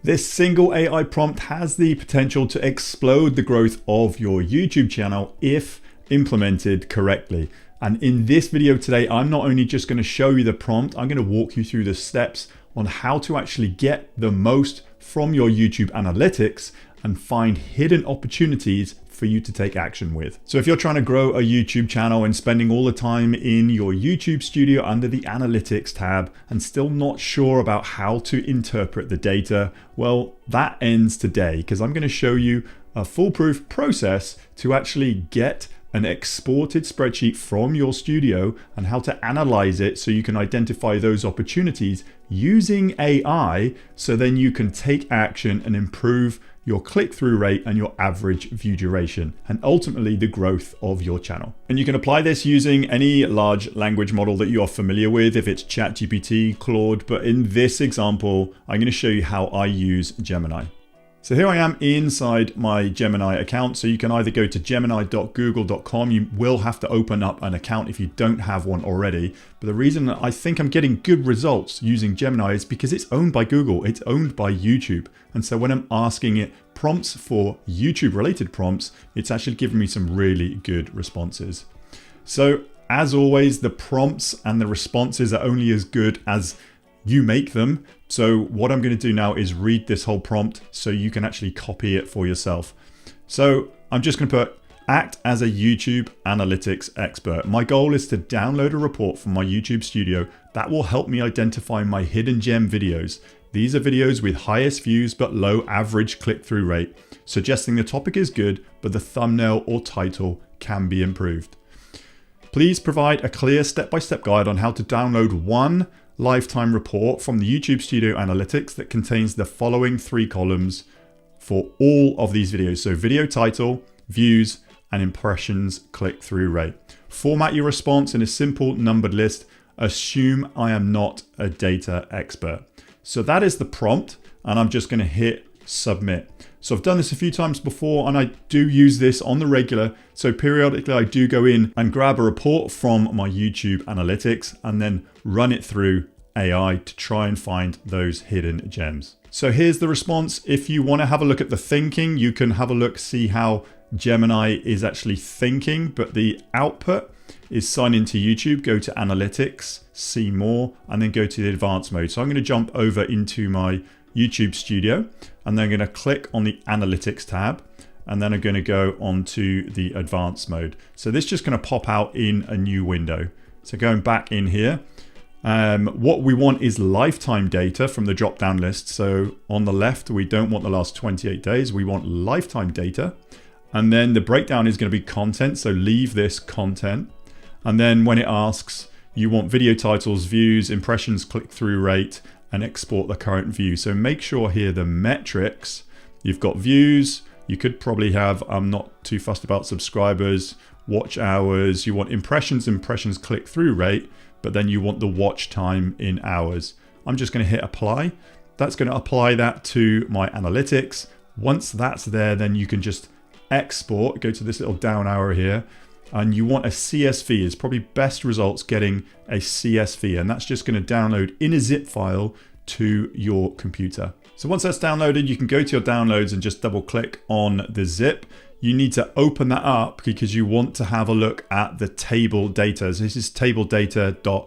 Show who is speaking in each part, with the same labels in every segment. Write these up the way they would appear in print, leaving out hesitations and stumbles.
Speaker 1: This single AI prompt has the potential to explode the growth of your YouTube channel if implemented correctly. And in this video today, I'm not only just going to show you the prompt, I'm going to walk you through the steps on how to actually get the most from your YouTube analytics and find hidden opportunities for you to take action with. So if you're trying to grow a YouTube channel and spending all the time in your YouTube studio under the analytics tab and still not sure about how to interpret the data, well, that ends today because I'm going to show you a foolproof process to actually get an exported spreadsheet from your studio and how to analyze it so you can identify those opportunities using AI, so then you can take action and improve your click-through rate and your average view duration, and ultimately the growth of your channel. And you can apply this using any large language model that you are familiar with, if it's ChatGPT, Claude, but in this example, I'm going to show you how I use Gemini. So here I am inside my Gemini account. So you can either go to gemini.google.com. You will have to open up an account if you don't have one already. But the reason that I think I'm getting good results using Gemini is because it's owned by Google. It's owned by YouTube. And so when I'm asking it prompts for YouTube related prompts, it's actually giving me some really good responses. So as always, the prompts and the responses are only as good as you make them. So what I'm going to do now is read this whole prompt so you can actually copy it for yourself. So I'm just going to put act as a YouTube analytics expert. My goal is to download a report from my YouTube studio that will help me identify my hidden gem videos. These are videos with highest views but low average click-through rate, suggesting the topic is good but the thumbnail or title can be improved. Please provide a clear step-by-step guide on how to download one lifetime report from the YouTube Studio Analytics that contains the following 3 columns for all of these videos. So video title, views, and impressions click-through rate. Format your response in a simple numbered list. Assume I am not a data expert. So that is the prompt, and I'm just going to hit submit. So I've done this a few times before and I do use this on the regular. So periodically I do go in and grab a report from my YouTube analytics and then run it through AI to try and find those hidden gems. So here's the response. If you want to have a look at the thinking, you can have a look, see how Gemini is actually thinking, but the output is sign into YouTube, go to analytics, see more, and then go to the advanced mode. So I'm going to jump over into my YouTube studio and then I'm going to click on the analytics tab and then I'm going to go onto the advanced mode. So this is just going to pop out in a new window. So going back in here, what we want is lifetime data from the drop down list. So on the left, we don't want the last 28 days. We want lifetime data. And then the breakdown is going to be content. So leave this content. And then when it asks, you want video titles, views, impressions, click-through rate, and export the current view. So make sure here the metrics, you've got views, you could probably have, I'm not too fussed about subscribers, watch hours, you want impressions click-through rate, but then you want the watch time in hours. I'm just going to hit apply. That's going to apply that to my analytics. Once that's there, then you can just export, go to this little down arrow here, and you want a CSV. It's probably best results getting a CSV, and that's just going to download in a zip file to your computer. So once that's downloaded, you can go to your downloads and just double click on the zip. You need to open that up because you want to have a look at the table data. So this is table data.csv.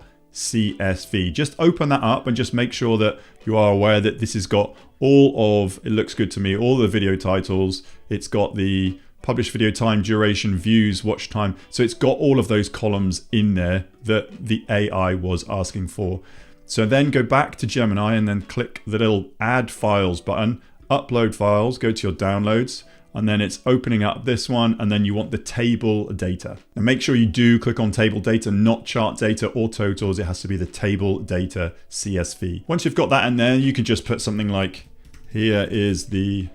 Speaker 1: Just open that up and just make sure that you are aware that this has got all of, it looks good to me, all the video titles. It's got the published video time, duration, views, watch time. So it's got all of those columns in there that the AI was asking for. So then go back to Gemini and then click the little add files button, upload files, go to your downloads, and then it's opening up this one, and then you want the table data. And make sure you do click on table data, not chart data or totals. It has to be the table data CSV. Once you've got that in there, you can just put something like, here is the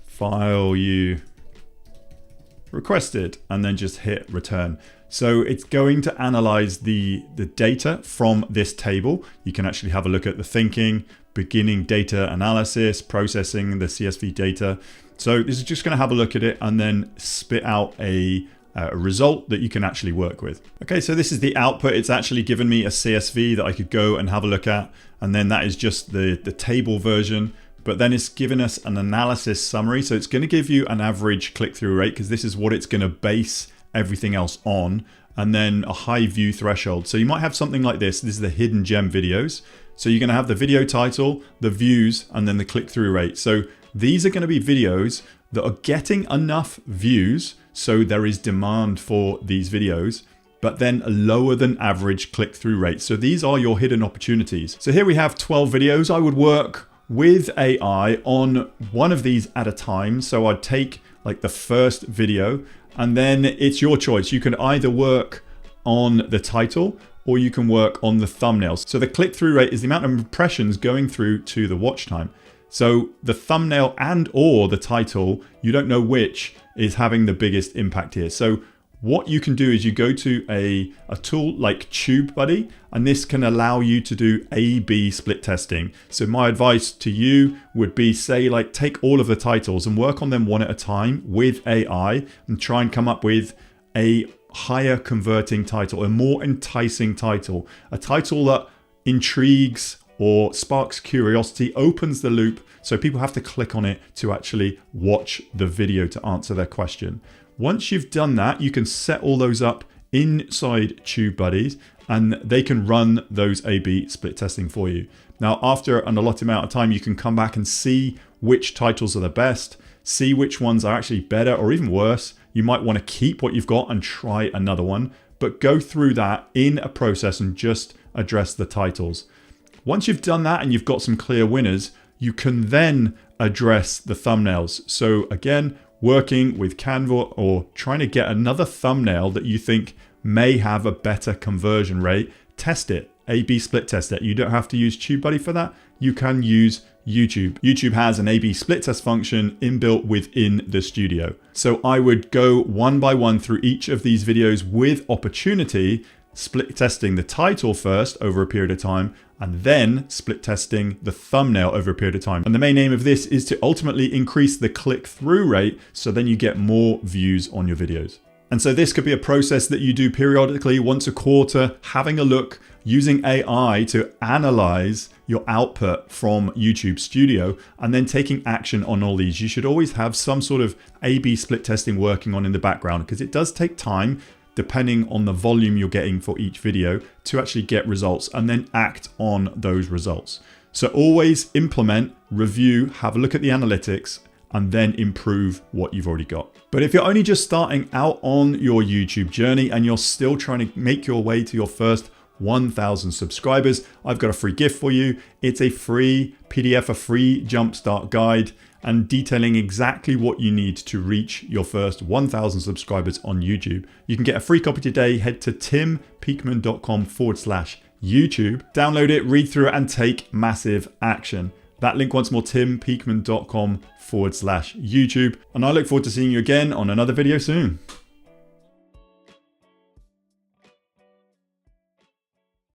Speaker 1: file you requested, and then just hit return. So it's going to analyze the data from this table. You can actually have a look at the thinking, beginning data analysis, processing the CSV data. So this is just going to have a look at it and then spit out a result that you can actually work with. Okay, so this is the output. It's actually given me a CSV that I could go and have a look at. And then that is just the table version. but then it's given us an analysis summary. So it's going to give you an average click-through rate because this is what it's going to base everything else on, and then a high view threshold. So you might have something like this. This is the hidden gem videos. So you're going to have the video title, the views, and then the click-through rate. So these are going to be videos that are getting enough views, so there is demand for these videos, but then a lower than average click-through rate. So these are your hidden opportunities. So here we have 12 videos. I would work with AI on one of these at a time. So I'd take like the first video, and then it's your choice. You can either work on the title or you can work on the thumbnails. So the click-through rate is the amount of impressions going through to the watch time. So the thumbnail and or the title, you don't know which is having the biggest impact here. So what you can do is you go to a tool like TubeBuddy, and this can allow you to do A/B split testing. So my advice to you would be, say, like take all of the titles and work on them one at a time with AI and try and come up with a higher converting title, a more enticing title, a title that intrigues or sparks curiosity, opens the loop, so people have to click on it to actually watch the video to answer their question. Once you've done that, you can set all those up inside TubeBuddy, and they can run those A/B split testing for you. Now, after an allotted amount of time, you can come back and see which titles are the best, see which ones are actually better or even worse. You might want to keep what you've got and try another one, but go through that in a process and just address the titles. Once you've done that and you've got some clear winners, you can then address the thumbnails. So again, working with Canva or trying to get another thumbnail that you think may have a better conversion rate, test it, A/B split test it. You don't have to use TubeBuddy for that. You can use YouTube. YouTube has an A/B split test function inbuilt within the studio. So I would go one by one through each of these videos with opportunity, split testing the title first over a period of time, and then split testing the thumbnail over a period of time. And the main aim of this is to ultimately increase the click-through rate, so then you get more views on your videos. And so this could be a process that you do periodically, once a quarter, having a look, using AI to analyze your output from YouTube Studio, and then taking action on all these. You should always have some sort of A/B split testing working on in the background, because it does take time, depending on the volume you're getting for each video, to actually get results and then act on those results. So always implement, review, have a look at the analytics, and then improve what you've already got. But if you're only just starting out on your YouTube journey and you're still trying to make your way to your first 1,000 subscribers, I've got a free gift for you. It's a free PDF, a free jumpstart guide, and detailing exactly what you need to reach your first 1,000 subscribers on YouTube. You can get a free copy today. Head to timpeakman.com/YouTube. Download it, read through it, and take massive action. That link once more, timpeakman.com/YouTube. And I look forward to seeing you again on another video soon.